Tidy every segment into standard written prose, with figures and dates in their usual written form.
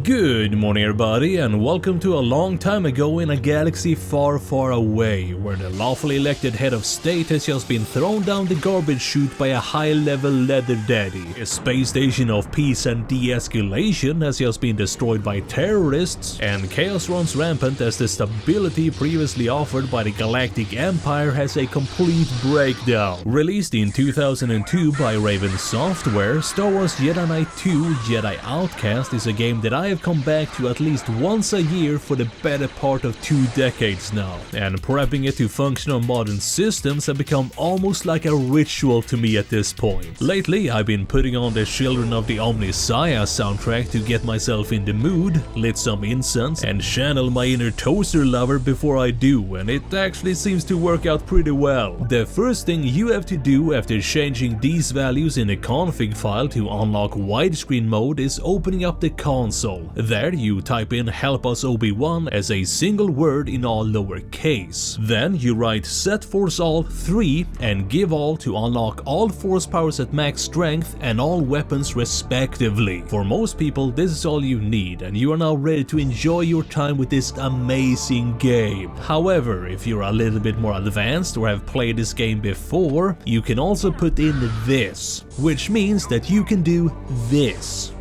Good morning everybody, and welcome to a long time ago in a galaxy far, far away, where the lawfully elected head of state has just been thrown down the garbage chute by a high-level leather daddy. A space station of peace and de-escalation has just been destroyed by terrorists, and chaos runs rampant as the stability previously offered by the Galactic Empire has a complete breakdown. Released in 2002 by Raven Software, Star Wars Jedi Knight 2 Jedi Outcast is a game that I have come back to at least once a year for the better part of 2 decades now, and prepping it to function on modern systems have become almost like a ritual to me at this point. Lately, I've been putting on the Children of the Omnissiah soundtrack to get myself in the mood, lit some incense, and channel my inner toaster lover before I do, and it actually seems to work out pretty well. The first thing you have to do after changing these values in the config file to unlock widescreen mode is opening up the console. There you type in "Help us Obi-Wan" as a single word in all lowercase. Then you write "Set Force All 3" and give all to unlock all force powers at max strength and all weapons respectively. For most people this is all you need, and you are now ready to enjoy your time with this amazing game. However, if you're a little bit more advanced or have played this game before, you can also put in this, which means that you can do this.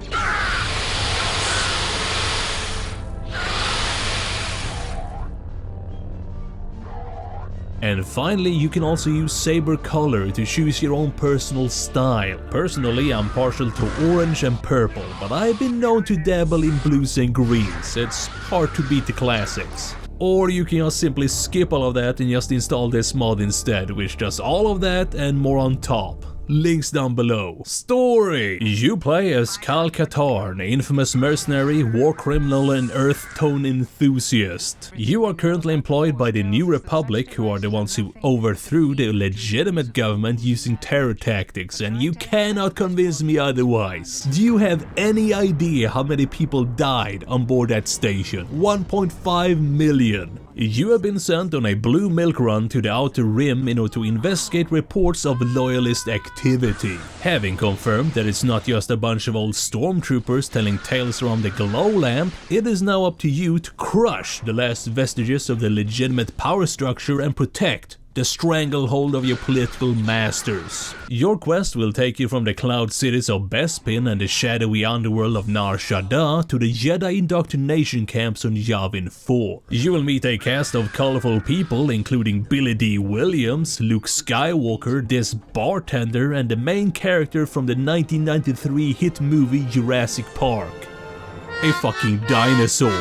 And finally, you can also use saber color to choose your own personal style. Personally, I'm partial to orange and purple, but I've been known to dabble in blues and greens. It's hard to beat the classics. Or you can just simply skip all of that and just install this mod instead, which does all of that and more on top. Links down below. Story! You play as Kal Katarn, an infamous mercenary, war criminal and earth tone enthusiast. You are currently employed by the New Republic, who are the ones who overthrew the legitimate government using terror tactics, and you cannot convince me otherwise. Do you have any idea how many people died on board that station? 1.5 million. You have been sent on a blue milk run to the Outer Rim in order to investigate reports of loyalist activity. Having confirmed that it's not just a bunch of old stormtroopers telling tales around the glow lamp, it is now up to you to crush the last vestiges of the legitimate power structure and protect the stranglehold of your political masters. Your quest will take you from the cloud cities of Bespin and the shadowy underworld of Nar Shaddaa to the Jedi indoctrination camps on Yavin 4. You will meet a cast of colorful people including Billy D. Williams, Luke Skywalker, this bartender, and the main character from the 1993 hit movie Jurassic Park. A fucking dinosaur.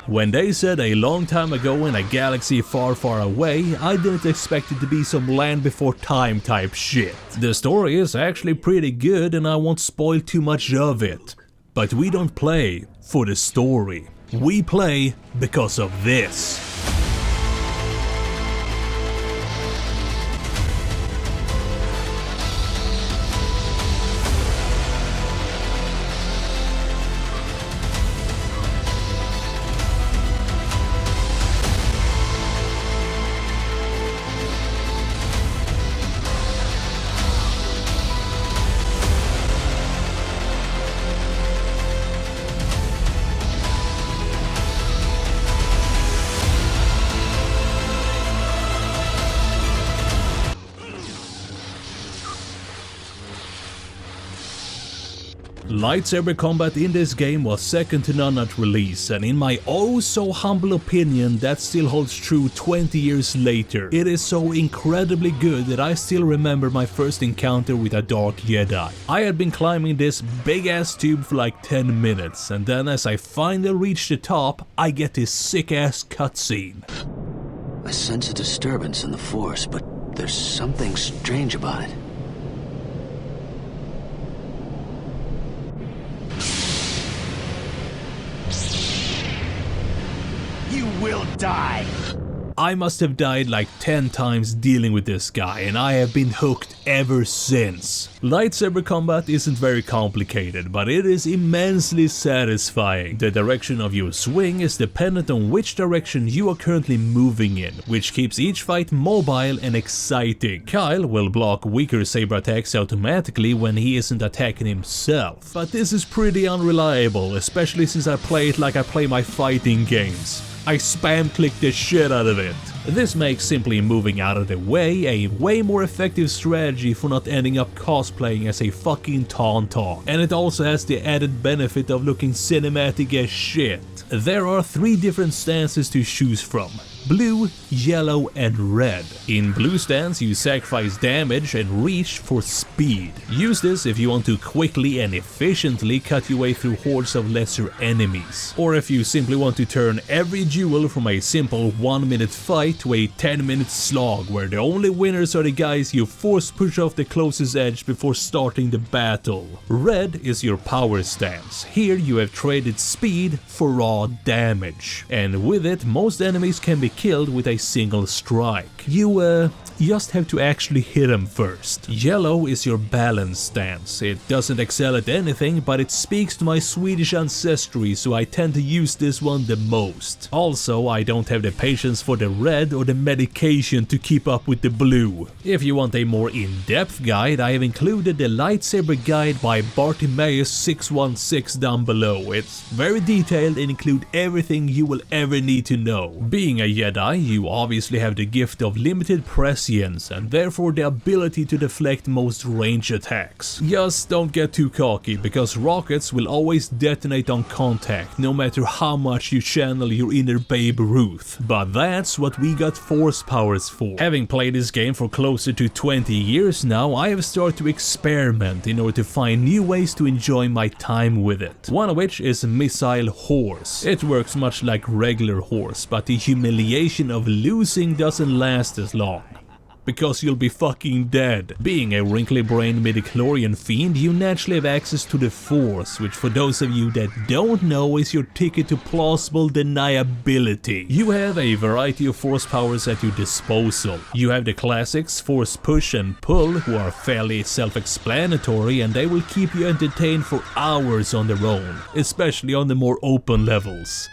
When they said a long time ago in a galaxy far, far away, I didn't expect it to be some Land Before Time type shit. The story is actually pretty good and I won't spoil too much of it. But we don't play for the story. We play because of this. Lightsaber combat in this game was second to none at release, and in my oh so humble opinion that still holds true 20 years later. It is so incredibly good that I still remember my first encounter with a Dark Jedi. I had been climbing this big ass tube for like 10 minutes, and then as I finally reach the top, I get this sick ass cutscene. I sense a disturbance in the Force, but there's something strange about it. You will die! I must have died like 10 times dealing with this guy, and I have been hooked ever since. Lightsaber combat isn't very complicated, but it is immensely satisfying. The direction of your swing is dependent on which direction you are currently moving in, which keeps each fight mobile and exciting. Guile will block weaker saber attacks automatically when he isn't attacking himself, but this is pretty unreliable, especially since I play it like I play my fighting games. I spam click the shit out of it. This makes simply moving out of the way a way more effective strategy for not ending up cosplaying as a fucking Tauntaun. And it also has the added benefit of looking cinematic as shit. There are 3 different stances to choose from: blue, yellow, and red. In blue stance, you sacrifice damage and reach for speed. Use this if you want to quickly and efficiently cut your way through hordes of lesser enemies. Or if you simply want to turn every duel from a simple 1-minute fight to a 10-minute slog where the only winners are the guys you force push off the closest edge before starting the battle. Red is your power stance. Here you have traded speed for raw damage. And with it, most enemies can be killed with a single strike. You just have to actually hit them first. Yellow is your balance stance. It doesn't excel at anything, but it speaks to my Swedish ancestry, so I tend to use this one the most. Also, I don't have the patience for the red or the medication to keep up with the blue. If you want a more in-depth guide, I have included the lightsaber guide by Bartimaeus616 down below. It's very detailed and includes everything you will ever need to know. Being a Jedi, you obviously have the gift of limited prescience and therefore the ability to deflect most range attacks. Just don't get too cocky, because rockets will always detonate on contact, no matter how much you channel your inner Babe Ruth. But that's what we got force powers for. Having played this game for closer to 20 years now, I have started to experiment in order to find new ways to enjoy my time with it. One of which is Missile Horse. It works much like regular horse, but the humiliation of losing doesn't last as long, because you'll be fucking dead. Being a wrinkly-brained midichlorian fiend, you naturally have access to the Force, which for those of you that don't know is your ticket to plausible deniability. You have a variety of Force powers at your disposal. You have the classics Force Push and Pull, who are fairly self-explanatory, and they will keep you entertained for hours on their own, especially on the more open levels.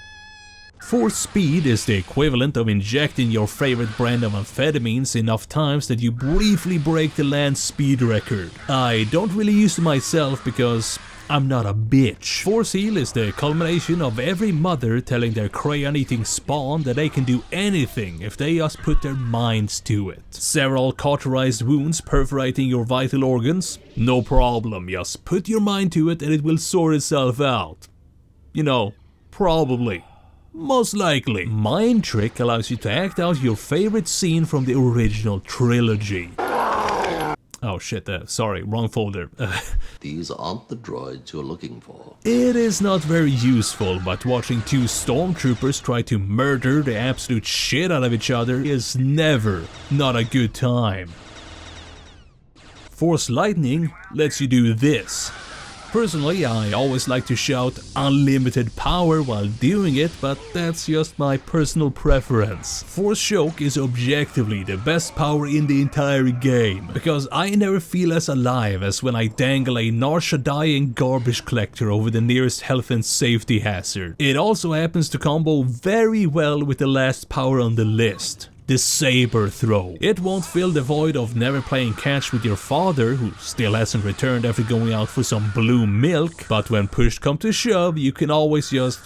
Force Speed is the equivalent of injecting your favorite brand of amphetamines enough times that you briefly break the land speed record. I don't really use it myself because I'm not a bitch. Force Heal is the culmination of every mother telling their crayon-eating spawn that they can do anything if they just put their minds to it. Several cauterized wounds perforating your vital organs? No problem, just put your mind to it and it will sort itself out. You know, probably. Most likely. Mind Trick allows you to act out your favorite scene from the original trilogy. Oh shit, sorry, wrong folder. These aren't the droids you're looking for. It is not very useful, but watching 2 stormtroopers try to murder the absolute shit out of each other is never not a good time. Force Lightning lets you do this. Personally, I always like to shout unlimited power while doing it, but that's just my personal preference. Force Choke is objectively the best power in the entire game, because I never feel as alive as when I dangle a Nar Shaddaa garbage collector over the nearest health and safety hazard. It also happens to combo very well with the last power on the list, the Saber Throw. It won't fill the void of never playing catch with your father, who still hasn't returned after going out for some blue milk, but when push comes to shove, you can always just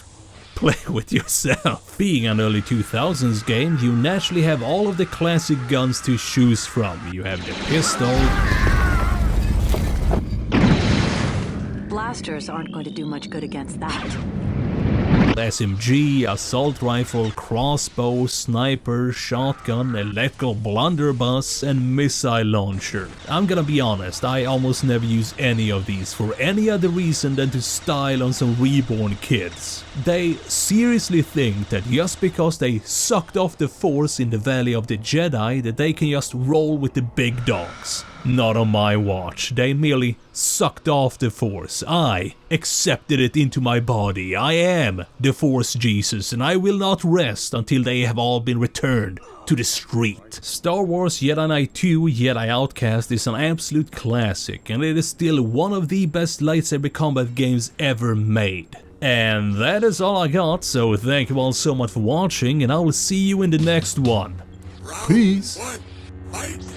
play with yourself. Being an early 2000s game, you naturally have all of the classic guns to choose from. You have the pistol. Blasters aren't going to do much good against that. SMG, assault rifle, crossbow, sniper, shotgun, electrical blunderbuss, and missile launcher. I'm gonna be honest, I almost never use any of these for any other reason than to style on some reborn kids. They seriously think that just because they sucked off the Force in the Valley of the Jedi that they can just roll with the big dogs. Not on my watch. They merely sucked off the Force. I accepted it into my body. I am the Force Jesus, and I will not rest until they have all been returned to the street. Star Wars Jedi Knight 2 Jedi Outcast is an absolute classic, and it is still one of the best lightsaber combat games ever made. And that is all I got, so thank you all so much for watching, and I will see you in the next one. Peace! Fight!